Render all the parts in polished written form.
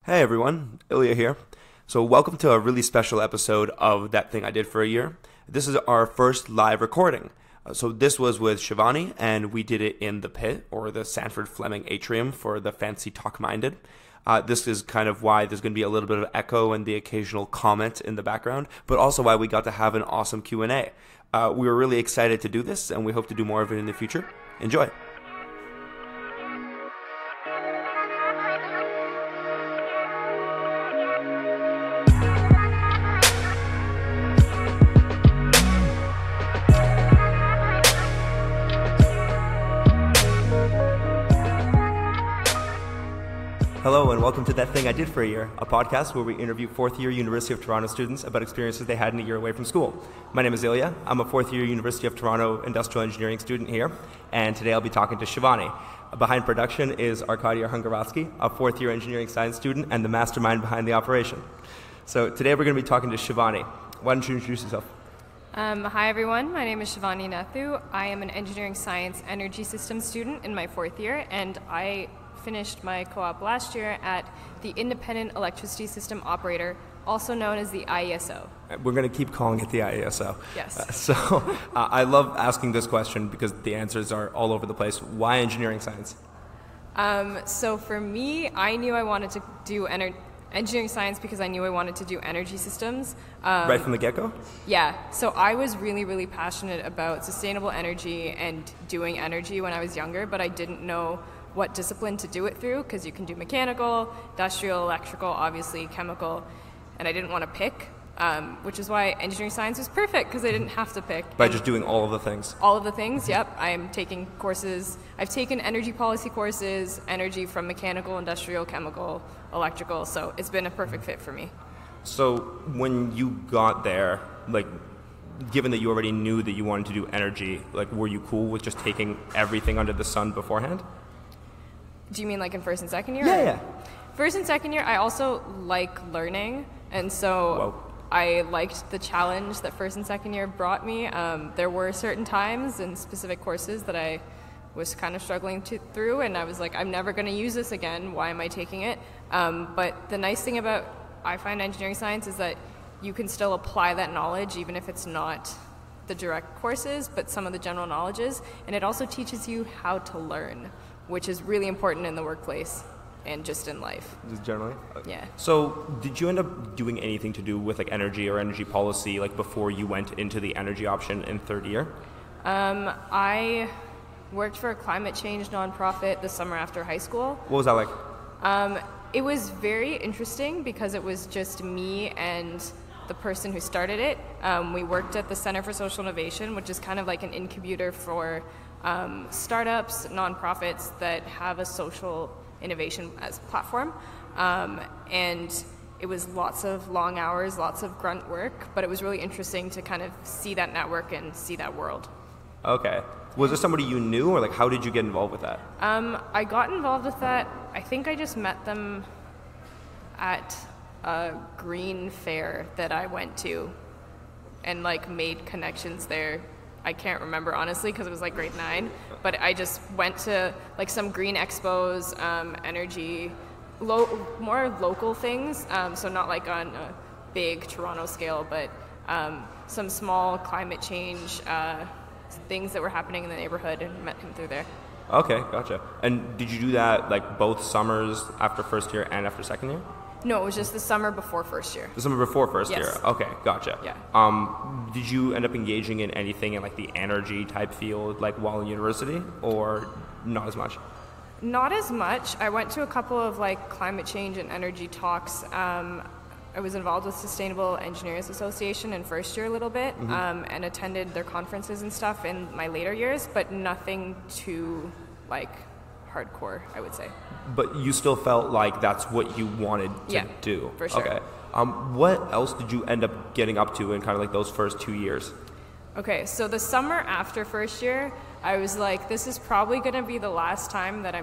Hey everyone, Ilya here. So welcome to a really special episode of That Thing I Did for a Year. This is our first live recording. So this was with Shivani, and we did it in the pit, or the Sanford Fleming atrium for the fancy talk-minded. This is kind of why there's going to be a little bit of echo and the occasional comment in the background, but also why we got to have an awesome Q&A. We were really excited to do this, and we hope to do more of it in the future. Enjoy. Hello and welcome to That Thing I Did for a Year, a podcast where we interview fourth-year University of Toronto students about experiences they had in a year away from school. My name is Ilya. I'm a fourth-year University of Toronto industrial engineering student here, and today I'll be talking to Shivani. Behind production is Arkady Hungarovsky, a fourth-year engineering science student and the mastermind behind the operation. So today we're going to be talking to Shivani. Why don't you introduce yourself? Hi everyone, my name is Shivani Nathoo. I am an engineering science energy systems student in my fourth year, and I finished my co-op last year at the Independent Electricity System Operator, also known as the IESO. We're going to keep calling it the IESO. Yes. I love asking this question because the answers are all over the place. Why engineering science? So for me, I knew I wanted to do engineering science because I knew I wanted to do energy systems. Right from the get-go? Yeah. So I was really, really passionate about sustainable energy and doing energy when I was younger, but I didn't know what discipline to do it through, because you can do mechanical, industrial, electrical, obviously chemical, and I didn't want to pick, which is why engineering science was perfect, because I didn't have to pick. By just doing all of the things? All of the things, yep. I am taking courses. I've taken energy policy courses, energy from mechanical, industrial, chemical, electrical, so it's been a perfect fit for me. So when you got there, given that you already knew that you wanted to do energy, were you cool with just taking everything under the sun beforehand? Do you mean like in first and second year? Yeah. First and second year, I also like learning, and so I liked the challenge that first and second year brought me. There were certain times in specific courses that I was kind of struggling through, and I was like, I'm never going to use this again. Why am I taking it? But the nice thing about, I find, engineering science is that you can still apply that knowledge, even if it's not the direct courses, but some of the general knowledges, and it also teaches you how to learn, which is really important in the workplace and just in life. Just generally? Yeah. So did you end up doing anything to do with energy or energy policy before you went into the energy option in third year? I worked for a climate change nonprofit the summer after high school. What was that like? It was very interesting because it was just me and the person who started it. We worked at the Center for Social Innovation, which is kind of like an incubator for startups, nonprofits that have a social innovation as a platform. And it was lots of long hours, lots of grunt work, but it was really interesting to kind of see that network and see that world. Okay. Was there somebody you knew, or how did you get involved with that? I got involved with that, I think I just met them at a green fair that I went to and made connections there. I can't remember, honestly, because it was grade 9, but I just went to some green expos, energy, more local things, so not on a big Toronto scale, but some small climate change things that were happening in the neighborhood, and met him through there. Okay, gotcha. And did you do that both summers after first year and after second year? No, it was just the summer before first year. The summer before first Yes. year. Okay, gotcha. Yeah. Did you end up engaging in anything in the energy type field while in university, or not as much? Not as much. I went to a couple of climate change and energy talks. I was involved with Sustainable Engineers Association in first year a little bit, and attended their conferences and stuff in my later years, but nothing too hardcore, I would say. But you still felt like that's what you wanted to do? For sure. Okay. What else did you end up getting up to in kind of those first 2 years? Okay, so the summer after first year, I was like, this is probably going to be the last time that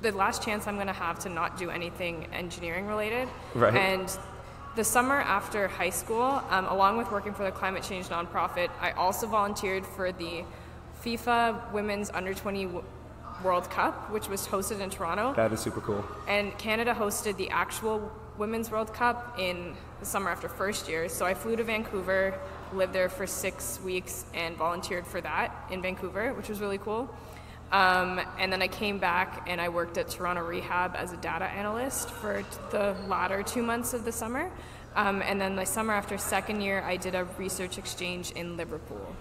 the last chance I'm going to have to not do anything engineering related. Right. And the summer after high school, along with working for the climate change nonprofit, I also volunteered for the FIFA Women's Under 20 World Cup, which was hosted in Toronto. That is super cool. And Canada hosted the actual Women's World Cup in the summer after first year. So I flew to Vancouver, lived there for 6 weeks, and volunteered for that in Vancouver, which was really cool. And then I came back and I worked at Toronto Rehab as a data analyst for the latter 2 months of the summer. And then the summer after second year, I did a research exchange in Liverpool.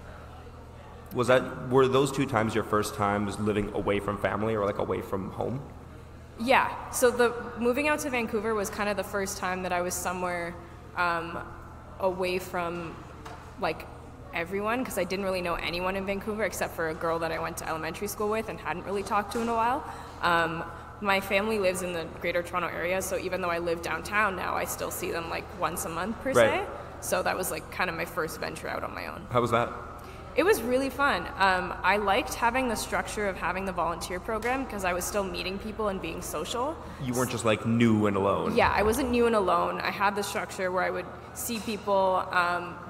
Were those 2 times your first times living away from family or like away from home? Yeah. So moving out to Vancouver was kind of the first time that I was somewhere away from like everyone, because I didn't really know anyone in Vancouver except for a girl that I went to elementary school with and hadn't really talked to in a while. My family lives in the Greater Toronto area, so even though I live downtown now, I still see them like once a month per se. So that was like kind of my first venture out on my own. How was that? It was really fun. I liked having the structure of having the volunteer program because I was still meeting people and being social. You weren't just like new and alone. Yeah, I wasn't new and alone. I had the structure where I would see people.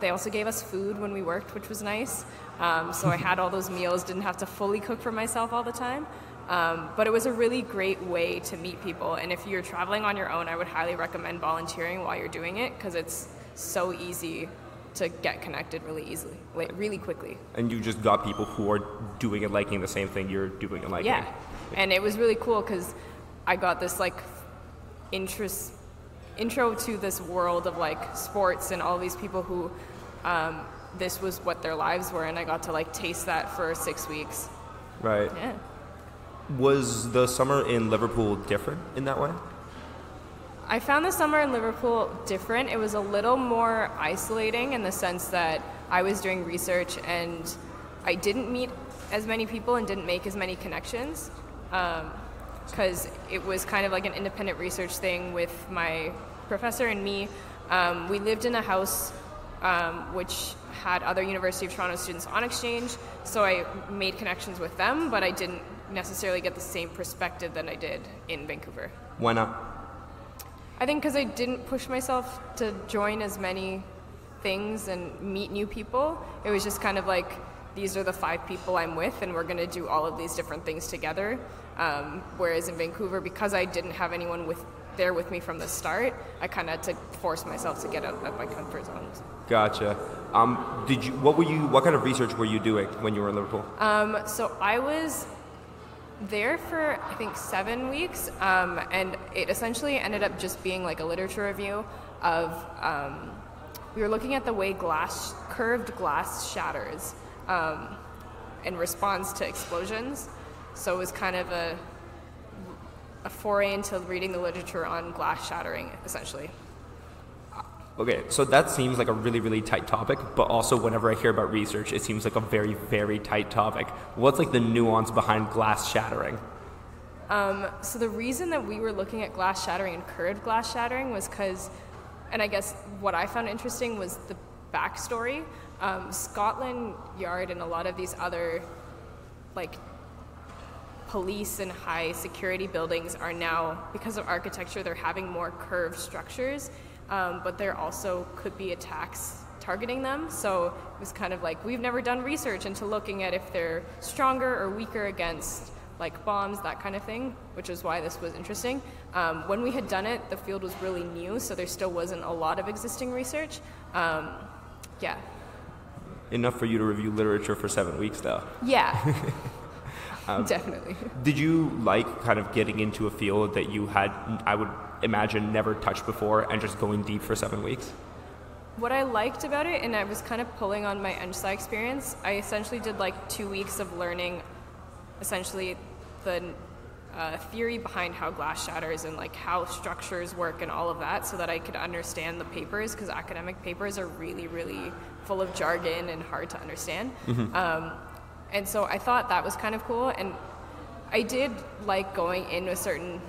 They also gave us food when we worked, which was nice. So I had all those meals, didn't have to fully cook for myself all the time. But it was a really great way to meet people. And if you're traveling on your own, I would highly recommend volunteering while you're doing it because it's so easy to get connected really easily, really quickly. And you just got people who are doing and liking the same thing you're doing and liking. Yeah, and it was really cool because I got this like intro to this world of like sports and all these people who this was what their lives were, and I got to like taste that for 6 weeks. Right. Yeah. Was the summer in Liverpool different in that way? I found the summer in Liverpool different. It was a little more isolating in the sense that I was doing research and I didn't meet as many people and didn't make as many connections because it was kind of like an independent research thing with my professor and me. We lived in a house which had other University of Toronto students on exchange, so I made connections with them, but I didn't necessarily get the same perspective that I did in Vancouver. Why not? I think because I didn't push myself to join as many things and meet new people. It was just kind of like, these are the 5 people I'm with, and we're going to do all of these different things together. Whereas in Vancouver, because I didn't have anyone there with me from the start, I kind of had to force myself to get out of my comfort zone. Gotcha. What kind of research were you doing when you were in Liverpool? So I was there for I think 7 weeks, and it essentially ended up just being like a literature review of we were looking at the way curved glass shatters in response to explosions. So it was kind of a foray into reading the literature on glass shattering, essentially. Okay, so that seems like a really, really tight topic, but also whenever I hear about research, it seems like a very, very tight topic. What's like the nuance behind glass shattering? So the reason that we were looking at glass shattering and curved glass shattering was because, and I guess what I found interesting was the backstory. Scotland Yard and a lot of these other like police and high security buildings are now, because of architecture, they're having more curved structures. But there also could be attacks targeting them. So it was kind of like, we've never done research into looking at if they're stronger or weaker against like bombs, that kind of thing, which is why this was interesting. When we had done it, the field was really new, so there still wasn't a lot of existing research. Yeah. Enough for you to review literature for 7 weeks, though. Yeah. Definitely. Did you like kind of getting into a field that you had, I would imagine, never touched before and just going deep for 7 weeks? What I liked about it, and I was kind of pulling on my NSI experience, I essentially did like 2 weeks of learning essentially the theory behind how glass shatters and like how structures work and all of that, so that I could understand the papers, because academic papers are really, really full of jargon and hard to understand. Mm-hmm. And so I thought that was kind of cool, and I did like going in a certain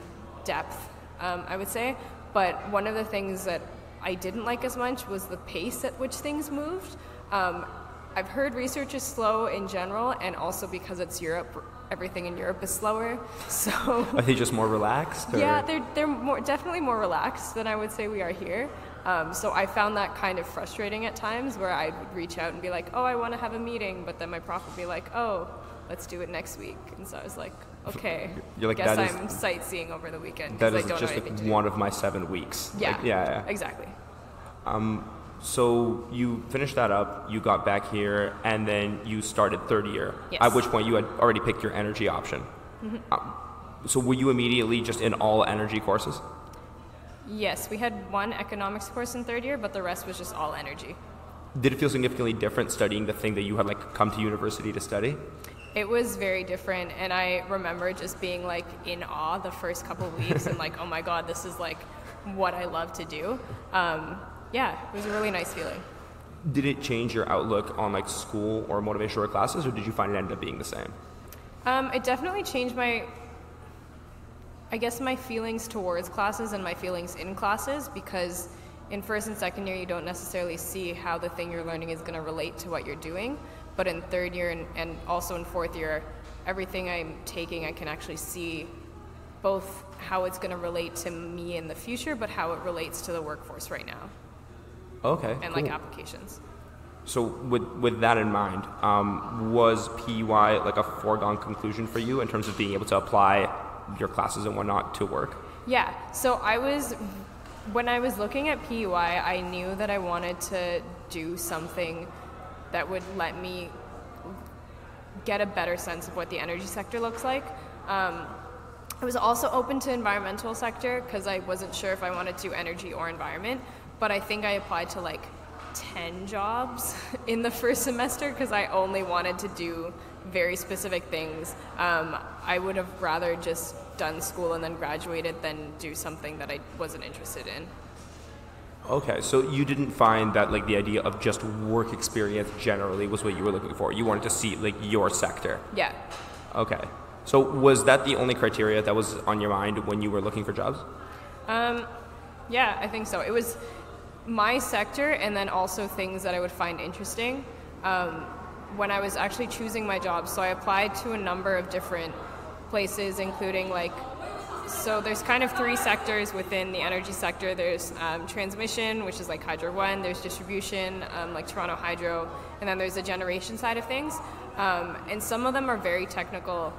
depth, I would say, but one of the things that I didn't like as much was the pace at which things moved. I've heard research is slow in general, and also because it's Europe, everything in Europe is slower. So are they just more relaxed? Or? Yeah, they're definitely more relaxed than I would say we are here. So I found that kind of frustrating at times, where I'd reach out and be like, oh, I want to have a meeting, but then my prof would be like, oh, let's do it next week. And so I was like, okay, You're like, guess that I'm sightseeing over the weekend. That I is don't just know like anything to do. one of my 7 weeks. Yeah, Like, yeah. exactly. So you finished that up, you got back here, and then you started third year. Yes. At which point you had already picked your energy option. So were you immediately just in all energy courses? Yes, we had one economics course in third year, but the rest was just all energy. Did it feel significantly different studying the thing that you had like come to university to study? It was very different, and I remember just being like in awe the first couple of weeks and like, oh my god, this is like what I love to do. Yeah, it was a really nice feeling. Did it change your outlook on like school or motivational classes, or did you find it ended up being the same? It definitely changed my feelings towards classes and my feelings in classes, because in first and second year you don't necessarily see how the thing you're learning is going to relate to what you're doing, but in third year and also in fourth year, everything I'm taking I can actually see both how it's going to relate to me in the future, but how it relates to the workforce right now. Okay, and cool. like applications. So with that in mind, was PY like a foregone conclusion for you in terms of being able to apply your classes and whatnot to work? Yeah, so when I was looking at PUI, I knew that I wanted to do something that would let me get a better sense of what the energy sector looks like. I was also open to environmental sector because I wasn't sure if I wanted to do energy or environment, but I think I applied to like 10 jobs in the first semester because I only wanted to do very specific things. I would have rather just done school and then graduated than do something that I wasn't interested in. Okay, so you didn't find that like the idea of just work experience generally was what you were looking for. You wanted to see like your sector. Yeah. Okay. So was that the only criteria that was on your mind when you were looking for jobs? Yeah, I think so. It was my sector and then also things that I would find interesting when I was actually choosing my job. So I applied to a number of different places, including so there's kind of 3 sectors within the energy sector. There's transmission, which is like Hydro One. There's distribution, like Toronto Hydro, and then there's the generation side of things. And some of them are very technical,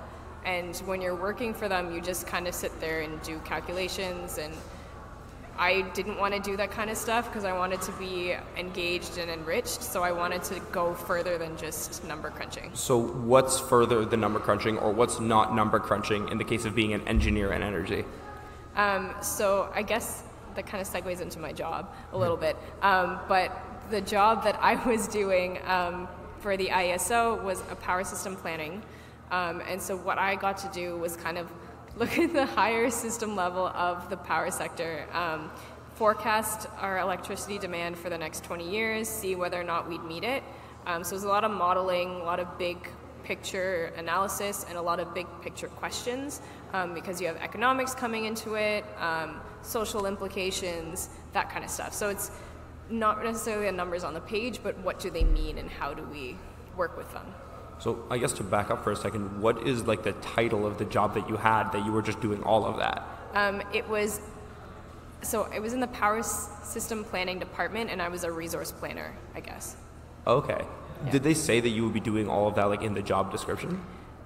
and when you're working for them, you just kind of sit there and do calculations, and I didn't want to do that kind of stuff because I wanted to be engaged and enriched, so I wanted to go further than just number crunching. So what's further than number crunching, or what's not number crunching in the case of being an engineer in energy? So I guess that kind of segues into my job a little bit. But the job that I was doing for the ISO was a power system planning. And so what I got to do was kind of look at the higher system level of the power sector, forecast our electricity demand for the next 20 years, see whether or not we'd meet it. So there's a lot of modeling, a lot of big picture analysis, and a lot of big picture questions because you have economics coming into it, social implications, that kind of stuff. So it's not necessarily the numbers on the page, but what do they mean and how do we work with them? So I guess to back up for a second, what is like the title of the job that you had that you were just doing all of that? It was in the power system planning department, and I was a resource planner, I guess. Okay. Yeah. Did they say that you would be doing all of that like in the job description?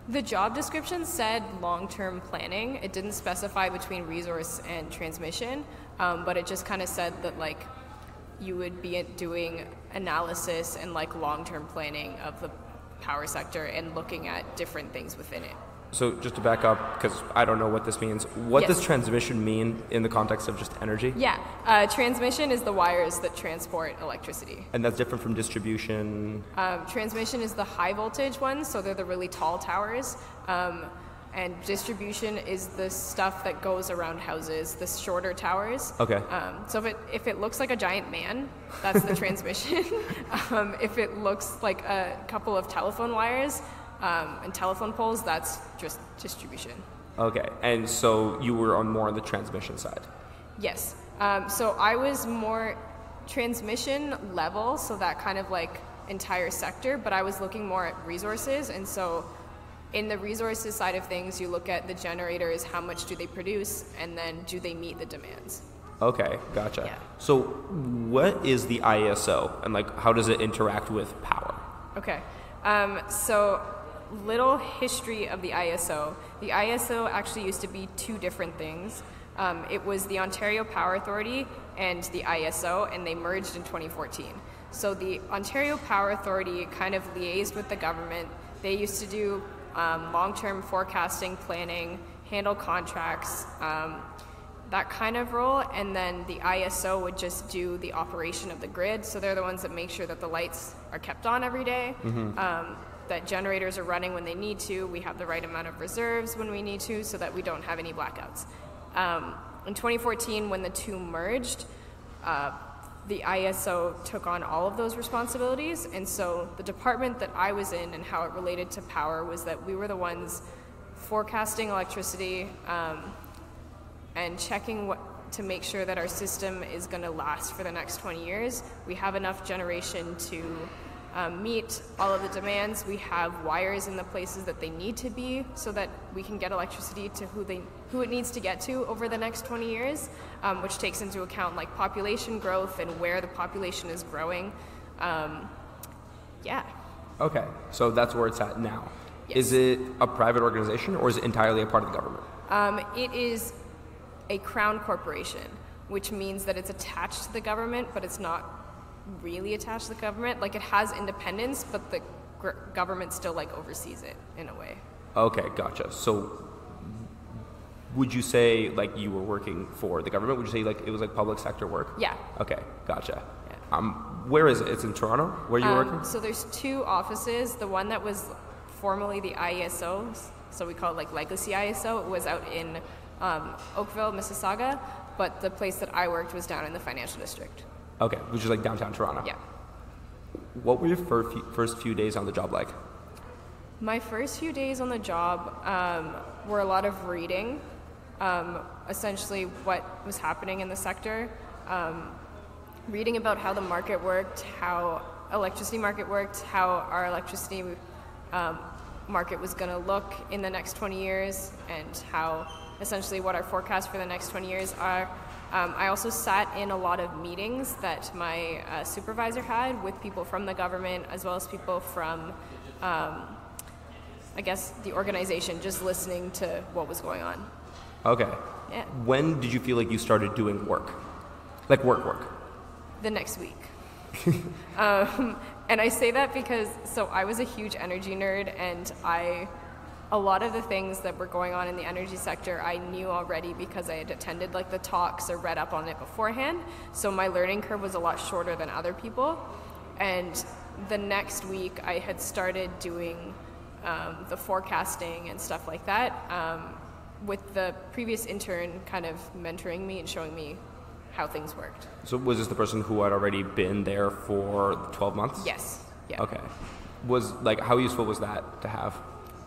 The job description said long-term planning. It didn't specify between resource and transmission, but it just kind of said that like you would be doing analysis and like long-term planning of the power sector and looking at different things within it. So just to back up, because I don't know what this means, what Yes. does transmission mean in the context of just energy? Yeah, transmission is the wires that transport electricity. And that's different from distribution? Transmission is the high voltage ones, so they're the really tall towers. And distribution is the stuff that goes around houses, the shorter towers. Okay. So if it looks like a giant man, that's the transmission. If it looks like a couple of telephone wires and telephone poles, that's just distribution. Okay, and so you were more on the transmission side? Yes. So I was more transmission level, so that kind of like entire sector, but I was looking more at resources, and so in the resources side of things, you look at the generators, how much do they produce, and then do they meet the demands? Okay, gotcha. Yeah. So what is the ISO, and like how does it interact with power? Okay. So little history of the ISO. The ISO actually used to be two different things. It was the Ontario Power Authority and the ISO, and they merged in 2014. So the Ontario Power Authority kind of liaised with the government. They used to do long-term forecasting, planning, handle contracts, that kind of role, and then the ISO would just do the operation of the grid. So they're the ones that make sure that the lights are kept on every day, that generators are running when they need to, we have the right amount of reserves when we need to, so that we don't have any blackouts. In 2014, when the two merged, the ISO took on all of those responsibilities, and so the department that I was in and how it related to power was that we were the ones forecasting electricity, and checking to make sure that our system is going to last for the next 20 years. We have enough generation to meet all of the demands. We have wires in the places that they need to be so that we can get electricity to who it needs to get to over the next 20 years, which takes into account like population growth and where the population is growing. Yeah. Okay, so that's where it's at now. Yes. Is it a private organization or is it entirely a part of the government? It is a crown corporation, which means that it's attached to the government, but it's not really attached to the government. Like, it has independence, but the government still like oversees it in a way. Okay, gotcha. So would you say like you were working for the government? Would you say like it was like public sector work? Yeah. Okay, gotcha. Yeah. Where is it? It's in Toronto? Where are you working? So there's two offices. The one that was formerly the ISO, so we call it like Legacy ISO, it was out in Oakville, Mississauga, but the place that I worked was down in the financial district. Okay, which is like downtown Toronto. Yeah. What were your first few days on the job like? My first few days on the job were a lot of reading, essentially what was happening in the sector, reading about how the market worked, how electricity market worked, how our electricity market was going to look in the next 20 years, and how essentially what our forecasts for the next 20 years are. I also sat in a lot of meetings that my supervisor had with people from the government as well as people from, I guess, the organization, just listening to what was going on. Okay. Yeah. When did you feel like you started doing work? Like work? The next week. And I say that because, so I was a huge energy nerd, and a lot of the things that were going on in the energy sector I knew already because I had attended like the talks or read up on it beforehand. So my learning curve was a lot shorter than other people. And the next week I had started doing the forecasting and stuff like that, with the previous intern kind of mentoring me and showing me how things worked. So was this the person who had already been there for 12 months? Yes. Yeah. Okay. Was like, how useful was that to have?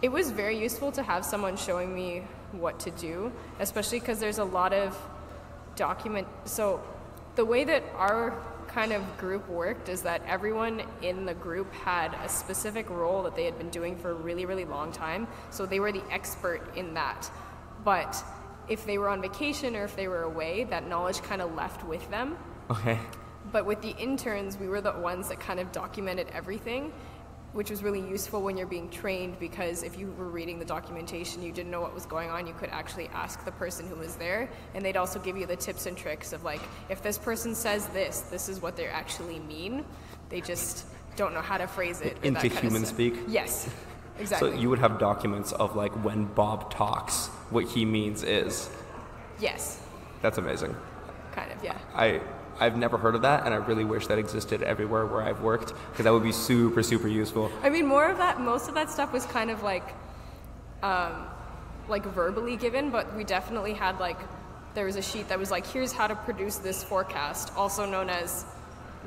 It was very useful to have someone showing me what to do, especially because there's a lot of so the way that our kind of group worked is that everyone in the group had a specific role that they had been doing for a really, really long time. So they were the expert in that. But if they were on vacation or if they were away, that knowledge kind of left with them. Okay. But with the interns, we were the ones that kind of documented everything, which was really useful when you're being trained, because if you were reading the documentation, you didn't know what was going on, you could actually ask the person who was there, and they'd also give you the tips and tricks of like, if this person says this is what they actually mean. They just don't know how to phrase it. Into human speak? Yes, exactly. So you would have documents of like when Bob talks, what he means is? Yes. That's amazing. Kind of, yeah. I've never heard of that, and I really wish that existed everywhere where I've worked, because that would be super, super useful. I mean, most of that stuff was kind of like verbally given, but we definitely had there was a sheet that was like, here's how to produce this forecast, also known as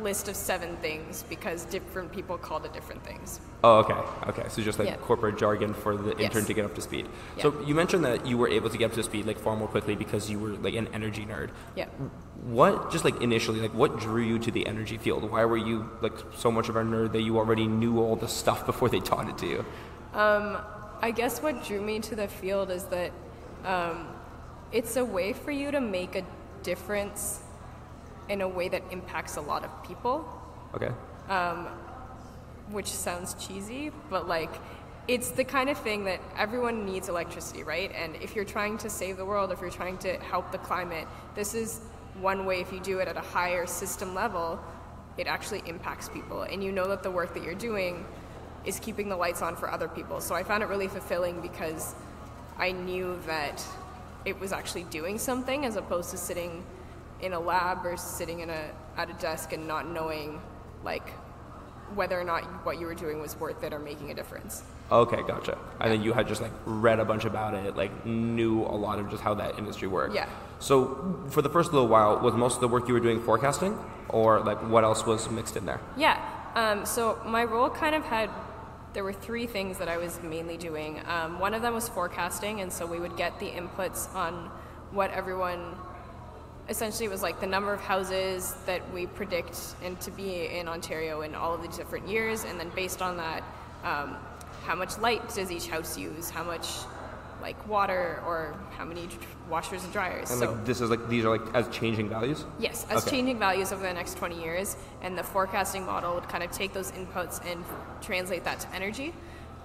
list of 7 things, because different people called it different things. Oh, okay. So just corporate jargon for the intern to get up to speed. Yeah. So you mentioned that you were able to get up to speed far more quickly because you were an energy nerd. Yeah. What, just initially, what drew you to the energy field? Why were you so much of a nerd that you already knew all the stuff before they taught it to you? I guess what drew me to the field is that it's a way for you to make a difference in a way that impacts a lot of people. Okay. Which sounds cheesy, but it's the kind of thing that everyone needs electricity, right? And if you're trying to save the world, if you're trying to help the climate, this is one way. If you do it at a higher system level, it actually impacts people. And you know that the work that you're doing is keeping the lights on for other people. So I found it really fulfilling because I knew that it was actually doing something as opposed to sitting in a lab or sitting at a desk and not knowing like whether or not what you were doing was worth it or making a difference. Okay, gotcha. And then you had just like read a bunch about it, like knew a lot of just how that industry worked. Yeah. So for the first little while, was most of the work you were doing forecasting, or like what else was mixed in there? Yeah. So my role kind of there were three things that I was mainly doing. One of them was forecasting, and so we would get the inputs on what everyone, essentially it was like the number of houses that we predict and to be in Ontario in all of the different years, and then based on that, how much light does each house use, how much like water, or how many washers and dryers. And like these are like as changing values? Yes, as changing values over the next 20 years, and the forecasting model would kind of take those inputs and translate that to energy.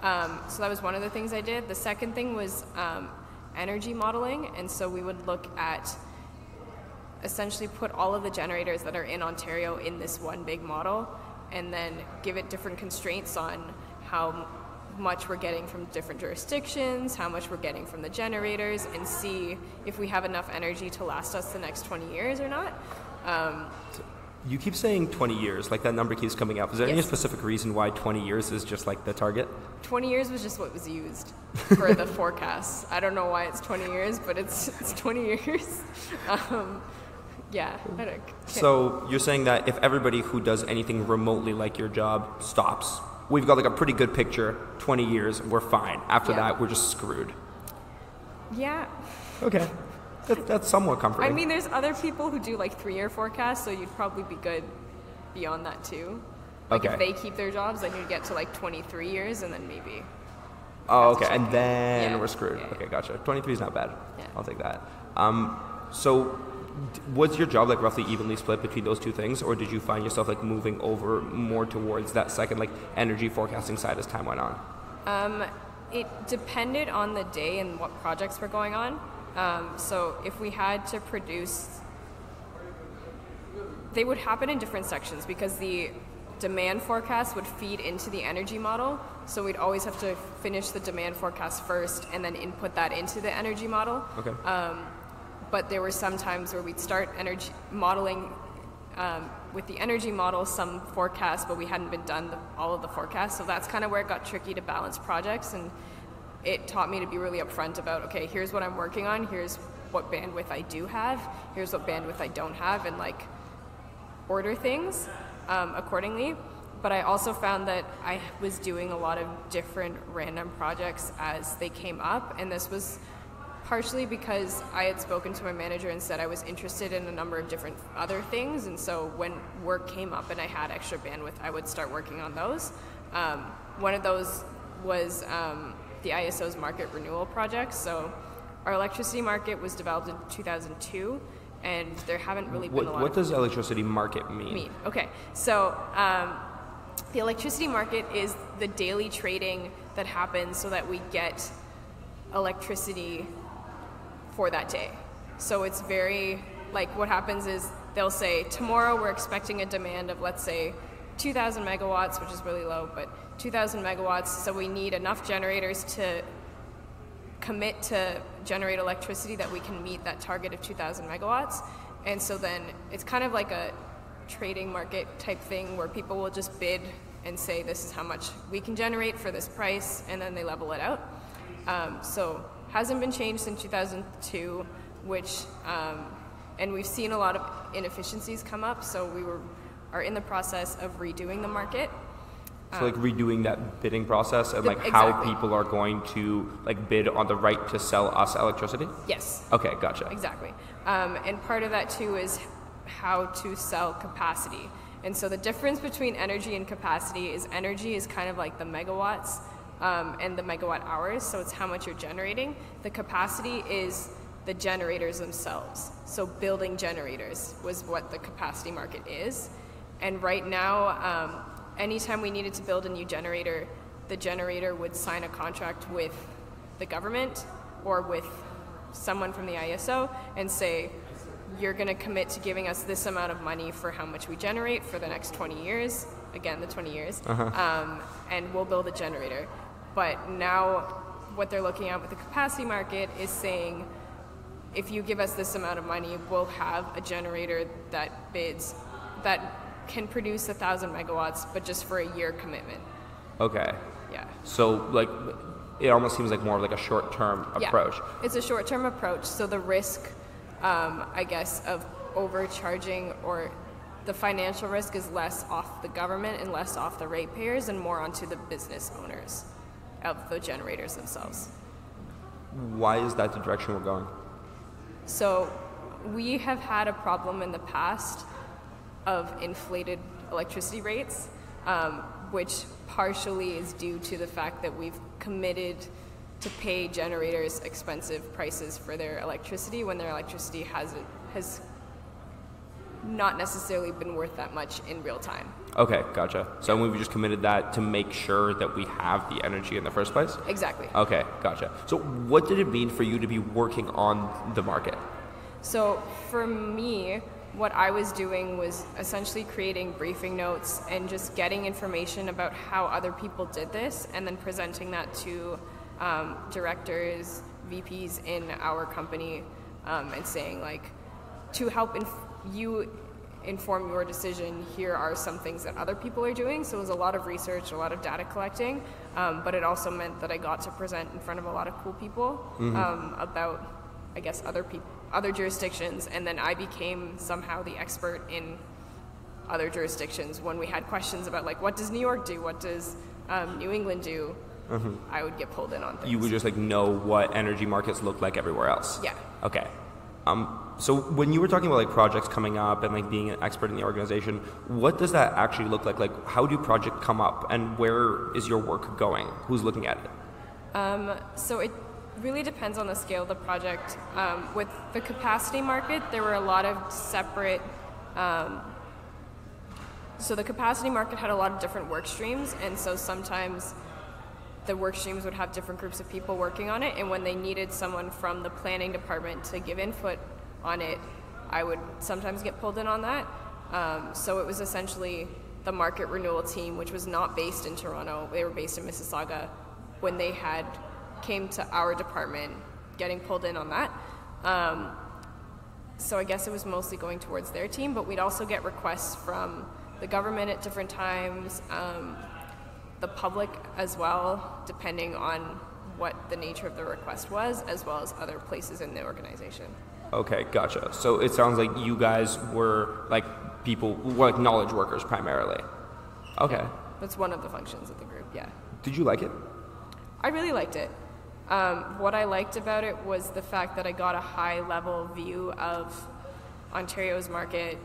So that was one of the things I did. The second thing was energy modeling, and so we would look at essentially put all of the generators that are in Ontario in this one big model, and then give it different constraints on how much we're getting from different jurisdictions, how much we're getting from the generators, and see if we have enough energy to last us the next 20 years or not. You keep saying 20 years, like that number keeps coming up. Is there any specific reason why 20 years is just like the target? 20 years was just what was used for the forecasts. I don't know why it's 20 years, but it's 20 years. Yeah. So you're saying that if everybody who does anything remotely like your job stops, we've got like a pretty good picture, 20 years, we're fine. After that, we're just screwed. Yeah. Okay. That's somewhat comforting. I mean, there's other people who do like 3-year forecasts, so you'd probably be good beyond that too. Like if they keep their jobs, then you'd get to like 23 years and then maybe. Oh, okay. And then we're screwed. Yeah. Okay, gotcha. 23 is not bad. Yeah. I'll take that. So was your job like roughly evenly split between those two things, or did you find yourself like moving over more towards that second like energy forecasting side as time went on? It depended on the day and what projects were going on. So if we had to produce, they would happen in different sections because the demand forecast would feed into the energy model. So we'd always have to finish the demand forecast first and then input that into the energy model. Okay. But there were some times where we'd start energy modeling with the energy model, some forecasts, but we hadn't been done all of the forecasts. So that's kind of where it got tricky to balance projects, and it taught me to be really upfront about, okay, here's what I'm working on, here's what bandwidth I do have, here's what bandwidth I don't have, and like order things accordingly. But I also found that I was doing a lot of different random projects as they came up, and this was partially because I had spoken to my manager and said I was interested in a number of different other things, and so when work came up and I had extra bandwidth, I would start working on those. One of those was the ISO's market renewal project. So our electricity market was developed in 2002, and there haven't really been a lot. What does electricity market mean? Okay, so the electricity market is the daily trading that happens so that we get electricity for that day. So it's very, like what happens is they'll say, tomorrow we're expecting a demand of, let's say, 2,000 megawatts, which is really low, but 2,000 megawatts, so we need enough generators to commit to generate electricity that we can meet that target of 2,000 megawatts. And so then it's kind of like a trading market type thing where people will just bid and say this is how much we can generate for this price, and then they level it out. So hasn't been changed since 2002, which, and we've seen a lot of inefficiencies come up, so we are in the process of redoing the market. So like redoing that bidding process and like how people are going to like bid on the right to sell us electricity? Yes. Okay, gotcha. Exactly. And part of that too is how to sell capacity. And so the difference between energy and capacity is energy is kind of like the megawatts and the megawatt hours, so it's how much you're generating. The capacity is the generators themselves. So building generators was what the capacity market is. And right now, anytime we needed to build a new generator, the generator would sign a contract with the government or with someone from the ISO and say, you're going to commit to giving us this amount of money for how much we generate for the next 20 years, again, the 20 years, and we'll build a generator. But now what they're looking at with the capacity market is saying, if you give us this amount of money, we'll have a generator that can produce 1,000 megawatts, but just for a year commitment. Okay. Yeah. So, like, it almost seems like more of like a short-term approach. It's a short-term approach, so the risk, I guess, of overcharging or the financial risk is less off the government and less off the ratepayers and more onto the business owners of the generators themselves. Why is that the direction we're going? So we have had a problem in the past of inflated electricity rates, which partially is due to the fact that we've committed to pay generators expensive prices for their electricity when their electricity has not necessarily been worth that much in real time. Okay, gotcha. So we've just committed that to make sure that we have the energy in the first place? Exactly. Okay, gotcha. So what did it mean for you to be working on the market? So for me, what I was doing was essentially creating briefing notes and just getting information about how other people did this and then presenting that to directors, VPs in our company, and saying, like, to help you inform your decision, here are some things that other people are doing. So it was a lot of research, a lot of data collecting, but it also meant that I got to present in front of a lot of cool people about, I guess, other jurisdictions, and then I became somehow the expert in other jurisdictions. When we had questions about, like, what does New York do, what does New England do, I would get pulled in on things. You would just, like, know what energy markets look like everywhere else? Yeah. Okay. So when you were talking about, like, projects coming up and, like, being an expert in the organization, what does that actually look like? Like, how do projects come up, and where is your work going? Who's looking at it? So it really depends on the scale of the project. With the capacity market, there were a lot of separate... so the capacity market had a lot of different work streams, and so sometimes the work streams would have different groups of people working on it, and when they needed someone from the planning department to give input on it, I would sometimes get pulled in on that. So it was essentially the market renewal team, which was not based in Toronto, they were based in Mississauga, when they came to our department, getting pulled in on that. So I guess it was mostly going towards their team, but we'd also get requests from the government at different times, the public as well, depending on what the nature of the request was, as well as other places in the organization. Okay, gotcha. So it sounds like you guys were, like, people, like, knowledge workers primarily. Okay. That's one of the functions of the group, yeah. Did you like it? I really liked it. What I liked about it was the fact that I got a high-level view of Ontario's market,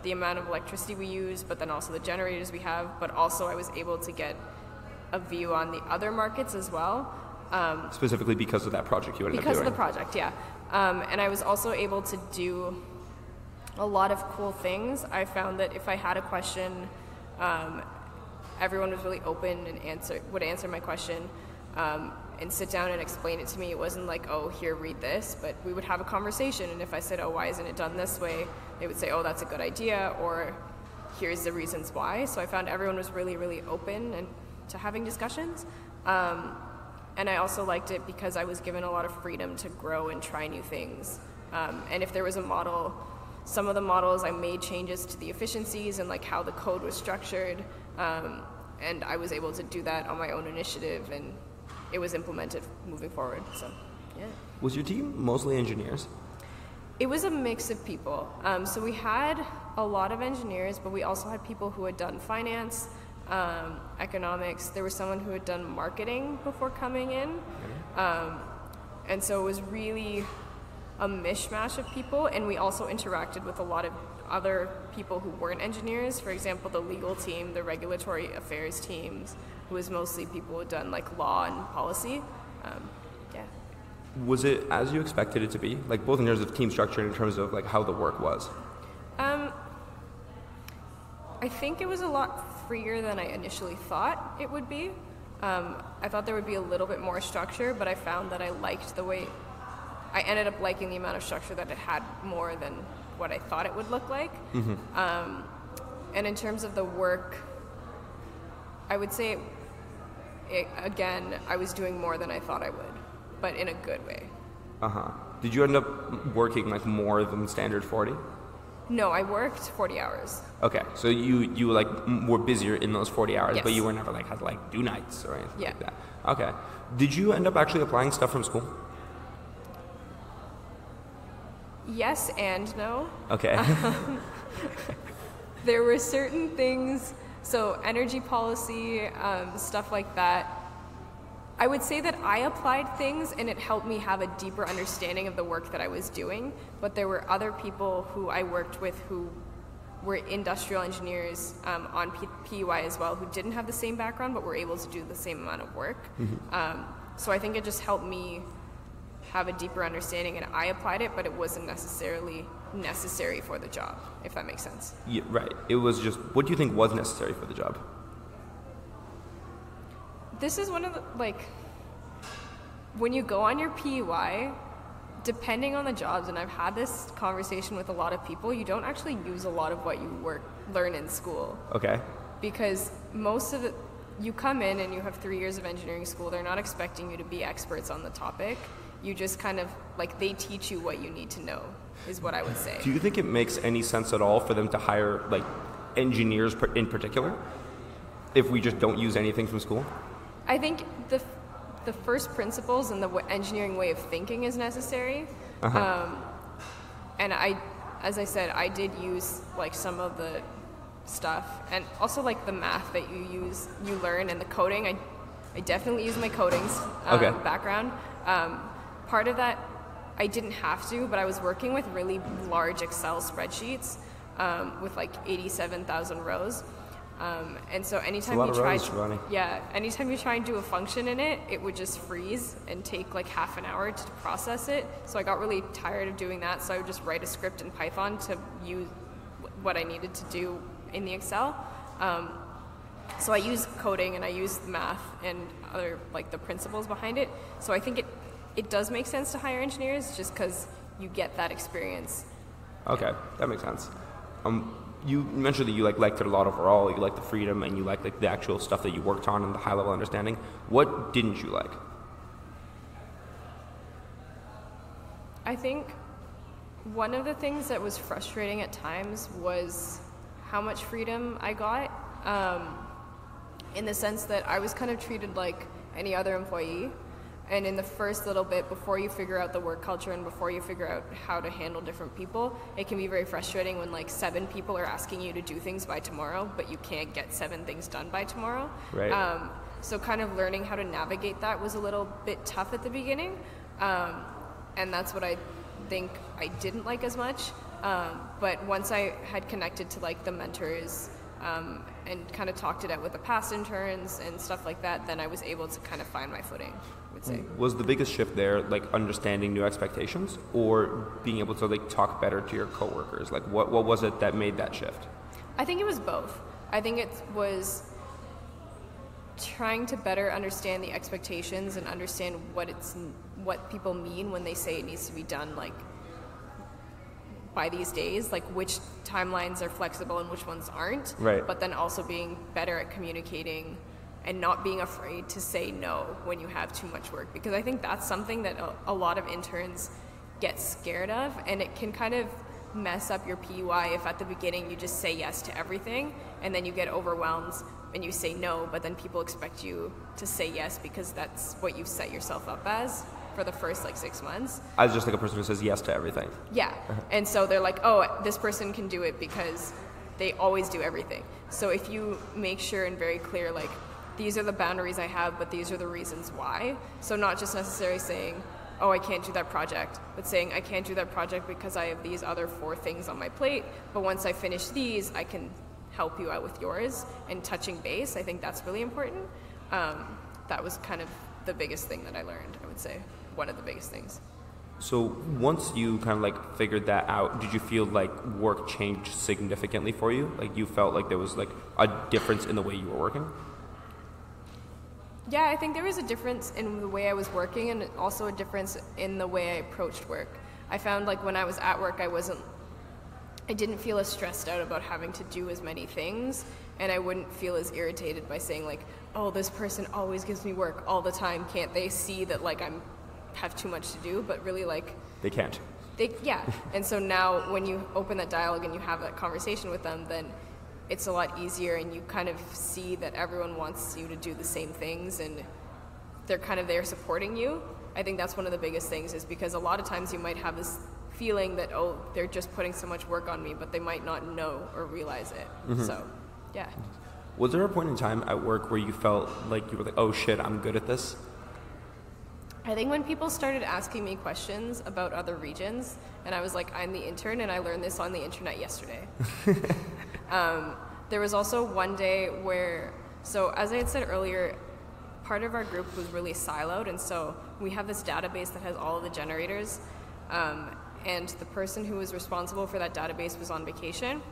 the amount of electricity we use, but then also the generators we have, but also I was able to get a view on the other markets as well. Specifically because of that project you ended up doing? Because of the project, yeah. And I was also able to do a lot of cool things. I found that if I had a question, everyone was really open and would answer my question and sit down and explain it to me. It wasn't like, oh, here, read this, but we would have a conversation, and if I said, oh, why isn't it done this way, they would say, oh, that's a good idea, or here's the reasons why. So I found everyone was really, really open and to having discussions. And I also liked it because I was given a lot of freedom to grow and try new things. And if there was a model, some of the models I made changes to the efficiencies and, like, how the code was structured, and I was able to do that on my own initiative, and it was implemented moving forward. So, yeah. Was your team mostly engineers? It was a mix of people. So we had a lot of engineers, but we also had people who had done finance, economics. There was someone who had done marketing before coming in. And so it was really a mishmash of people, and we also interacted with a lot of other people who weren't engineers. For example, the legal team, the regulatory affairs teams, who was mostly people who had done, like, law and policy. Yeah. Was it as you expected it to be? Like, both in terms of team structure and in terms of, like, how the work was? I think it was a lot freer than I initially thought it would be. I thought there would be a little bit more structure, but I found that I ended up liking the amount of structure that it had more than what I thought it would look like. And in terms of the work, I would say, again, I was doing more than I thought I would, but in a good way. Did you end up working like more than standard 40? No, I worked 40 hours. Okay, so you like were busier in those 40 hours, Yes. but you were never like had to like do nights or anything Yeah. like that. Okay. Did you end up actually applying stuff from school? Yes and no. Okay. There were certain things, so energy policy, stuff like that. I would say that I applied things and it helped me have a deeper understanding of the work that I was doing, but there were other people who I worked with who were industrial engineers on PUI as well, who didn't have the same background but were able to do the same amount of work. So I think it just helped me have a deeper understanding, and I applied it, but it wasn't necessarily necessary for the job, if that makes sense. Yeah, right. It was just, what do you think was necessary for the job? This is one of the, when you go on your PUI, depending on the jobs, and I've had this conversation with a lot of people, you don't actually use a lot of what you learn in school. Okay. Because most of you come in and you have 3 years of engineering school, they're not expecting you to be experts on the topic. You just kind of, they teach you what you need to know, is what I would say. Do you think it makes any sense at all for them to hire, engineers in particular, if we just don't use anything from school? I think the first principles and the engineering way of thinking is necessary. And as I said, I did use, some of the stuff, and also, the math that you learn, and the coding. I definitely use my coding's background. Part of that, I didn't have to, but I was working with really large Excel spreadsheets with 87,000 rows. And so anytime anytime you try and do a function in it, it would just freeze and take half an hour to process it. So I got really tired of doing that. So I would just write a script in Python to use what I needed to do in the Excel. So I use coding and I use math and other the principles behind it. So I think it does make sense to hire engineers just because you get that experience. Okay, that makes sense. You mentioned that you liked it a lot overall. You liked the freedom and you liked the actual stuff that you worked on and the high level understanding. What didn't you like? I think one of the things that was frustrating at times was how much freedom I got, in the sense that I was kind of treated like any other employee. And in the first little bit, before you figure out the work culture and before you figure out how to handle different people, it can be very frustrating when 7 people are asking you to do things by tomorrow, but you can't get 7 things done by tomorrow. Right. So kind of learning how to navigate that was a little bit tough at the beginning. And that's what I think I didn't like as much. But once I had connected to the mentors, and kind of talked it out with the past interns and stuff like that, then I was able to kind of find my footing, I would say. Was the biggest shift there understanding new expectations or being able to talk better to your coworkers? What was it that made that shift? I think it was both. I think it was trying to better understand the expectations and understand what people mean when they say it needs to be done by these days, which timelines are flexible and which ones aren't. Right. But then also being better at communicating and not being afraid to say no when you have too much work, because I think that's something that a lot of interns get scared of, and it can kind of mess up your PUI if at the beginning you just say yes to everything and then you get overwhelmed and you say no, but then people expect you to say yes because that's what you've set yourself up as for the first 6 months. I was just a person who says yes to everything. Yeah. And so they're oh, this person can do it because they always do everything. So if you make sure and very clear, these are the boundaries I have, but these are the reasons why. So not just necessarily saying, oh, I can't do that project, but saying I can't do that project because I have these other 4 things on my plate, but once I finish these, I can help you out with yours, and touching base. I think that's really important. That was kind of the biggest thing that I learned, I would say. One of the biggest things. So once you kind of like figured that out, did you feel like work changed significantly for you? Like you felt like there was like a difference in the way you were working? Yeah, I think there was a difference in the way I was working and also a difference in the way I approached work. I found like when I was at work, I didn't feel as stressed out about having to do as many things, and I wouldn't feel as irritated by saying like, oh, this person always gives me work all the time. Can't they see that like have too much to do? But really like they can't. Yeah. And so now when you open that dialogue and you have that conversation with them, then it's a lot easier, and you kind of see that everyone wants you to do the same things and they're kind of there supporting you. I think that's one of the biggest things, is because a lot of times you might have this feeling that, oh, they're just putting so much work on me, but they might not know or realize it. Mm-hmm. So, yeah. Was there a point in time at work where you felt like you were like, oh shit, I'm good at this? I think when people started asking me questions about other regions, and I was like, I'm the intern and I learned this on the internet yesterday. There was also one day where, so as I had said earlier, part of our group was really siloed, and so we have this database that has all of the generators, and the person who was responsible for that database was on vacation,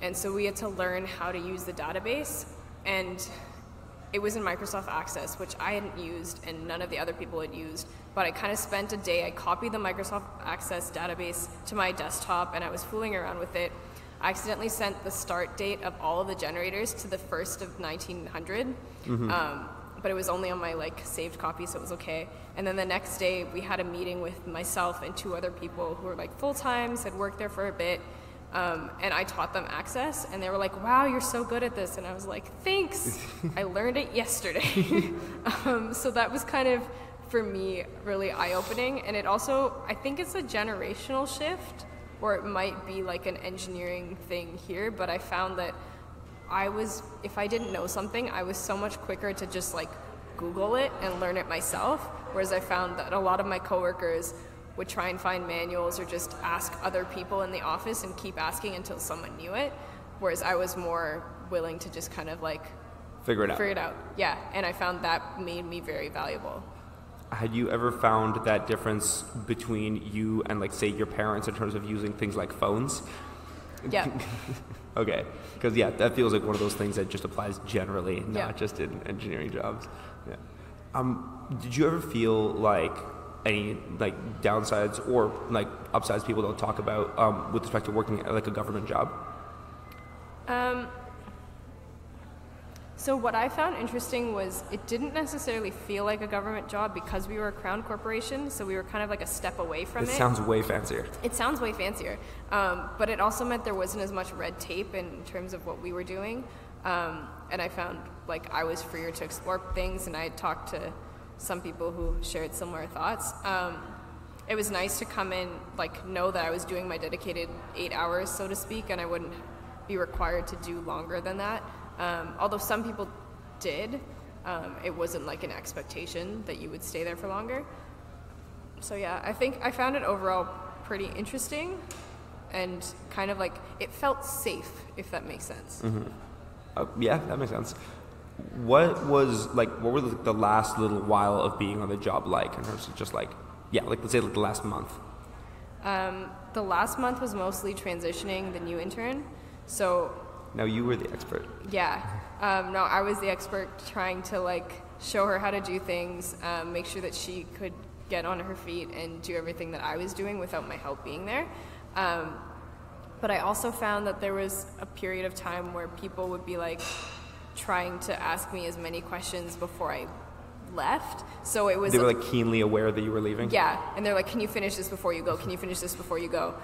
and so we had to learn how to use the database, and it was in Microsoft Access, which I hadn't used and none of the other people had used, but I kind of spent a day, I copied the Microsoft Access database to my desktop and I was fooling around with it. I accidentally sent the start date of all of the generators to the 1st of 1900, but it was only on my like saved copy, so it was okay. And then the next day we had a meeting with myself and 2 other people who were like full-times, had worked there for a bit, and I taught them Access, and they were like, wow, you're so good at this. And I was like, thanks, I learned it yesterday. So that was kind of, for me, really eye-opening. And it also, I think it's a generational shift, or it might be like an engineering thing here, but I found that if I didn't know something, I was so much quicker to just like Google it and learn it myself, whereas I found that a lot of my coworkers would try and find manuals or just ask other people in the office and keep asking until someone knew it, whereas I was more willing to just kind of like figure it out. Yeah, and I found that made me very valuable. Had you ever found that difference between you and, like, say, your parents in terms of using things like phones? Yeah. Okay, because that feels like one of those things that just applies generally, not just in engineering jobs. Yeah. Did you ever feel like any like downsides or like upsides people don't talk about with respect to working at like a government job? So what I found interesting was it didn't necessarily feel like a government job because we were a crown corporation, so we were kind of like a step away from it. It sounds way fancier. It sounds way fancier, but it also meant there wasn't as much red tape in terms of what we were doing, and I found like I was freer to explore things, and I had talked to some people who shared similar thoughts. It was nice to come in, like know that I was doing my dedicated 8 hours, so to speak, and I wouldn't be required to do longer than that. Although some people did, it wasn't like an expectation that you would stay there for longer. So yeah, I think I found it overall pretty interesting and kind of like it felt safe, if that makes sense. Mm-hmm. Yeah, that makes sense. What were the last little while of being on the job like in terms of just like let's say like the last month? The last month was mostly transitioning the new intern. So now you were the expert. Yeah. No, I was the expert trying to like show her how to do things, make sure that she could get on her feet and do everything that I was doing without my help being there. But I also found that there was a period of time where people would be like trying to ask me as many questions before I left. So it was... They were like keenly aware that you were leaving? Yeah. And they're like, can you finish this before you go? Can you finish this before you go?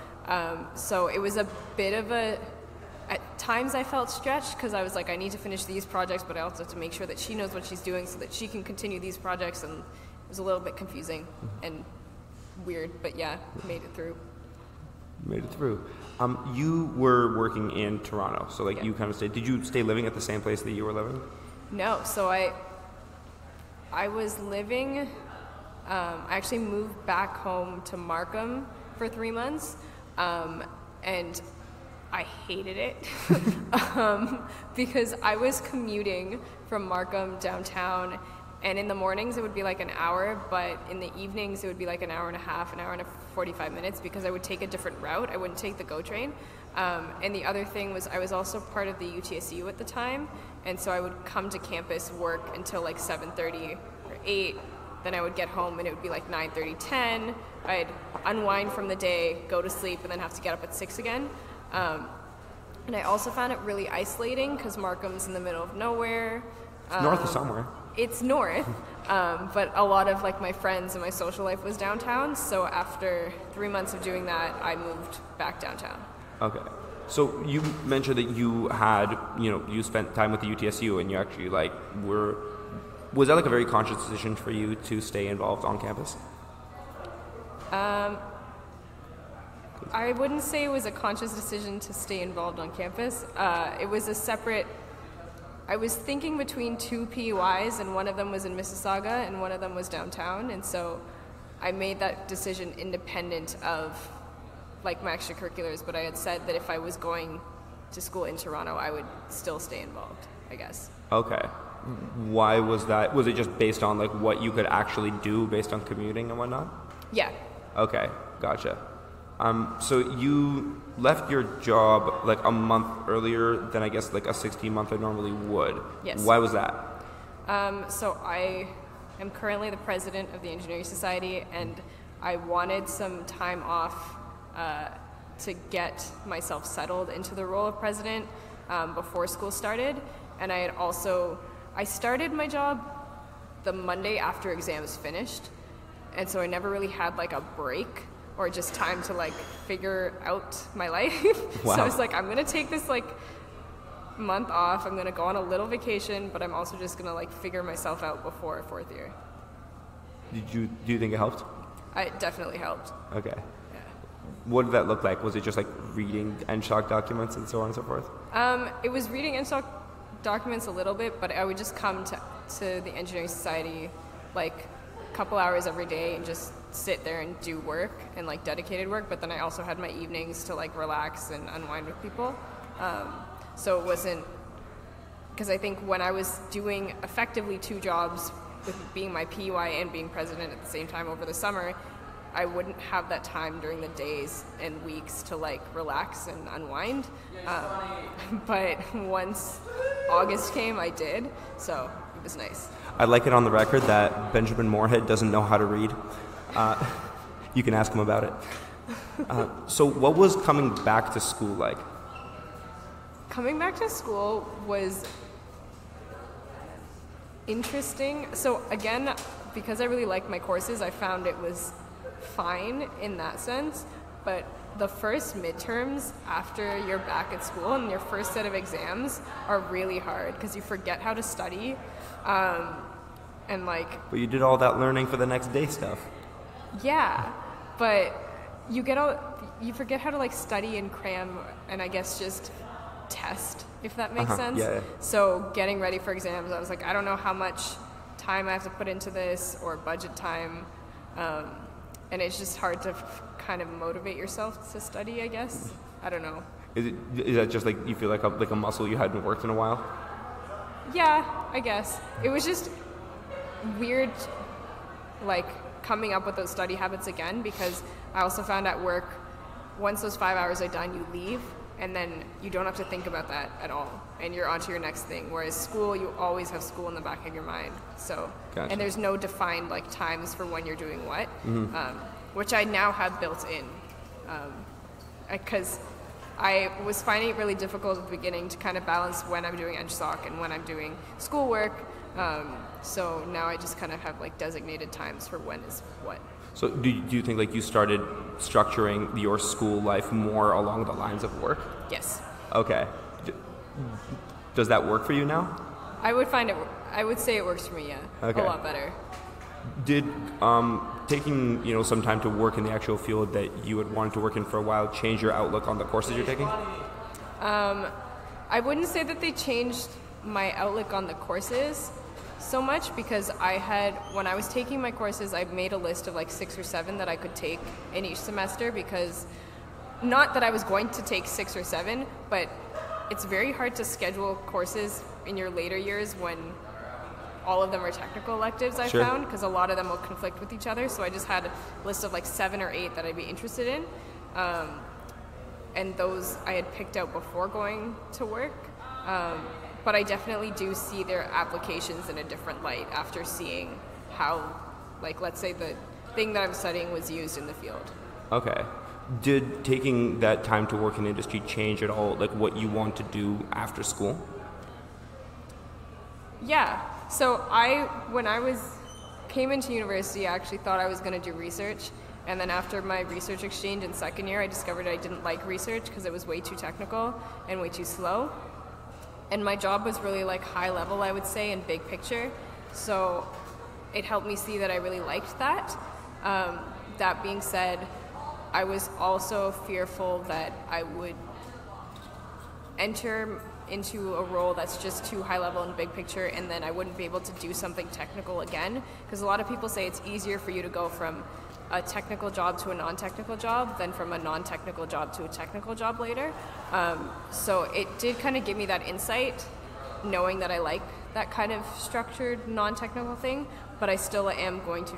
So it was a bit of a... At times I felt stretched because I was like, I need to finish these projects, but I also have to make sure that she knows what she's doing so that she can continue these projects, and it was a little bit confusing and weird, but yeah, made it through. Made it through. You were working in Toronto, so like you kind of stayed. Did you stay living at the same place that you were living? No, so I was living, I actually moved back home to Markham for 3 months, and I hated it because I was commuting from Markham downtown, And in the mornings it would be like an hour, but in the evenings it would be like an hour and a half, an hour and 45 minutes, because I would take a different route. I wouldn't take the GO train. And the other thing was I was also part of the UTSU at the time, and so I would come to campus, work until like 7:30 or 8. Then I would get home and it would be like 9:30, 10. I'd unwind from the day, go to sleep, and then have to get up at 6 again. And I also found it really isolating because Markham's in the middle of nowhere. It's north of somewhere. It's north, but a lot of like my friends and my social life was downtown. So after 3 months of doing that, I moved back downtown. Okay. So you mentioned that you had, you spent time with the UTSU and you actually was that like a very conscious decision for you to stay involved on campus? I wouldn't say it was a conscious decision to stay involved on campus. It was a separate, I was thinking between 2 PUIs, and one of them was in Mississauga and one of them was downtown, and so I made that decision independent of like my extracurriculars, but I had said that if I was going to school in Toronto, I would still stay involved, I guess. Okay. Why was that? Was it just based on like what you could actually do based on commuting and whatnot? Yeah. Okay, gotcha. So you left your job like a month earlier than I guess like a 16-monther normally would. Yes. Why was that? So I am currently the president of the Engineering Society, and I wanted some time off to get myself settled into the role of president before school started. And I started my job the Monday after exams finished, and so I never really had like a break or just time to like figure out my life. Wow. So I was like, I'm gonna take this like month off, I'm gonna go on a little vacation, but I'm also just gonna like figure myself out before 4th year. Do you think it helped? It definitely helped. Okay. Yeah. What did that look like? Was it just like reading NSHOC documents and so on and so forth? It was reading NSHOC documents a little bit, but I would just come to the Engineering Society like a couple hours every day and just sit there and do work and like dedicated work, but then I also had my evenings to like relax and unwind with people. So it wasn't, because I think when I was doing effectively 2 jobs with being my PUI and being president at the same time over the summer, I wouldn't have that time during the days and weeks to like relax and unwind. But once August came, I did, so it was nice. I'd like it on the record that Benjamin Moorhead doesn't know how to read. You can ask him about it. So what was coming back to school like? Coming back to school was interesting. So again, because I really liked my courses, I found it was fine in that sense, but the first midterms after you're back at school and your first set of exams are really hard because you forget how to study, and like... But you did all that learning for the next day stuff. Yeah, but you forget how to like study and cram and I guess just test, if that makes sense. Yeah. So getting ready for exams, I was like, I don't know how much time I have to put into this or budget time, and it's just hard to kind of motivate yourself to study, I guess. I don't know. Is that just like you feel like a muscle you hadn't worked in a while? Yeah, I guess. It was just weird, like coming up with those study habits again, because I also found at work, once those 5 hours are done, you leave, and then you don't have to think about that at all, and you're on to your next thing. Whereas school, you always have school in the back of your mind. So, Gotcha. And there's no defined like times for when you're doing what, which I now have built in, because I was finding it really difficult at the beginning to kind of balance when I'm doing NSHOC and when I'm doing schoolwork. So now I just kind of have like designated times for when is what. So do you think like you started structuring your school life more along the lines of work? Yes. Okay. Does that work for you now? I would say it works for me, yeah. Okay. A lot better. Did taking some time to work in the actual field that you had wanted to work in for a while change your outlook on the courses you're taking? I wouldn't say that they changed my outlook on the courses so much, because when I was taking my courses, I made a list of like 6 or 7 that I could take in each semester, because not that I was going to take 6 or 7, but it's very hard to schedule courses in your later years when all of them are technical electives I Sure. found, because a lot of them will conflict with each other. So I just had a list of like 7 or 8 that I'd be interested in. And those I had picked out before going to work. But I definitely do see their applications in a different light after seeing how, like, let's say the thing that I'm studying was used in the field. Okay. Did taking that time to work in industry change at all, like what you want to do after school? Yeah. So when I came into university, I actually thought I was going to do research. And then after my research exchange in second year, I discovered I didn't like research because it was way too technical and way too slow. And my job was really like high level, I would say, and big picture. So it helped me see that I really liked that. That being said, I was also fearful that I would enter into a role that's just too high level and big picture, and then I wouldn't be able to do something technical again. Because a lot of people say it's easier for you to go from a technical job to a non-technical job than from a non-technical job to a technical job later. So it did kind of give me that insight, knowing that I like that kind of structured non-technical thing, but I still am going to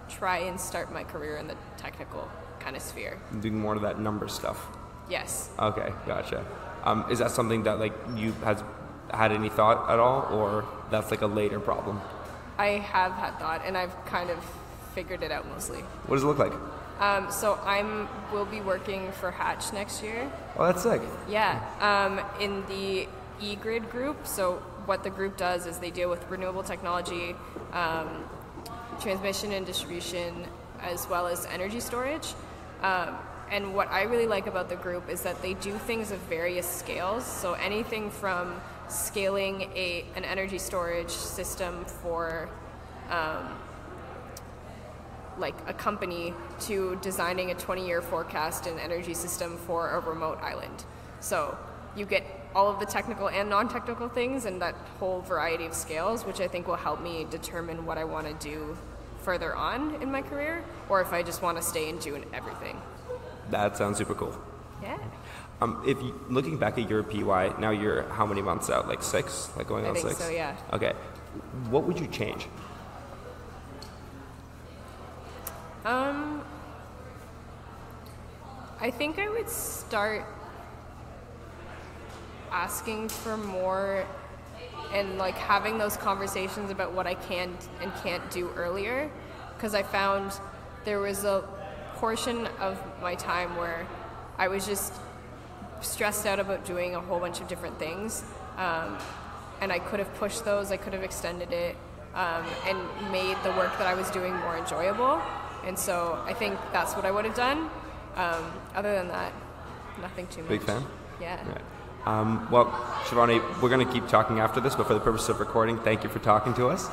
try and start my career in the technical kind of sphere. Doing more of that number stuff. Yes. Okay, gotcha. Is that something that like you has had any thought at all, or that's like a later problem? I have had thought, and I've kind of figured it out mostly. What does it look like? So will be working for Hatch next year. Oh, that's sick. Yeah, in the eGrid group. So what the group does is they deal with renewable technology, transmission and distribution, as well as energy storage. And what I really like about the group is that they do things of various scales. So anything from scaling an energy storage system for like a company to designing a 20-year forecast and energy system for a remote island. So you get all of the technical and non-technical things and that whole variety of scales, which I think will help me determine what I want to do further on in my career, or if I just want to stay and do everything. That sounds super cool. Yeah. If you, looking back at your PY, now you're how many months out? Like 6? Like going on 6? I think so, yeah. Okay. What would you change? I think I would start asking for more and like having those conversations about what I can and can't do earlier, because I found there was a portion of my time where I was just stressed out about doing a whole bunch of different things, and I could have pushed those, I could have extended it, and made the work that I was doing more enjoyable. And so I think that's what I would have done. Other than that, nothing too much. Big fan? Yeah. Right. Well, Shivani, we're going to keep talking after this, but for the purpose of recording, thank you for talking to us.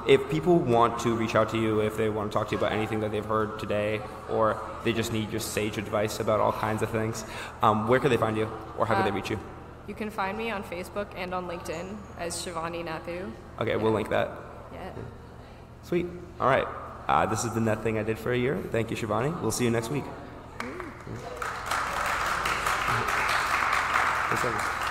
If people want to reach out to you, if they want to talk to you about anything that they've heard today, or they just need your sage advice about all kinds of things, where could they find you, or how could they reach you? You can find me on Facebook and on LinkedIn as Shivani Nathoo. Okay, yeah. We'll link that. Yeah. Sweet. All right. This has been That Thing I Did for a Year. Thank you, Shivani. We'll see you next week. Thanks,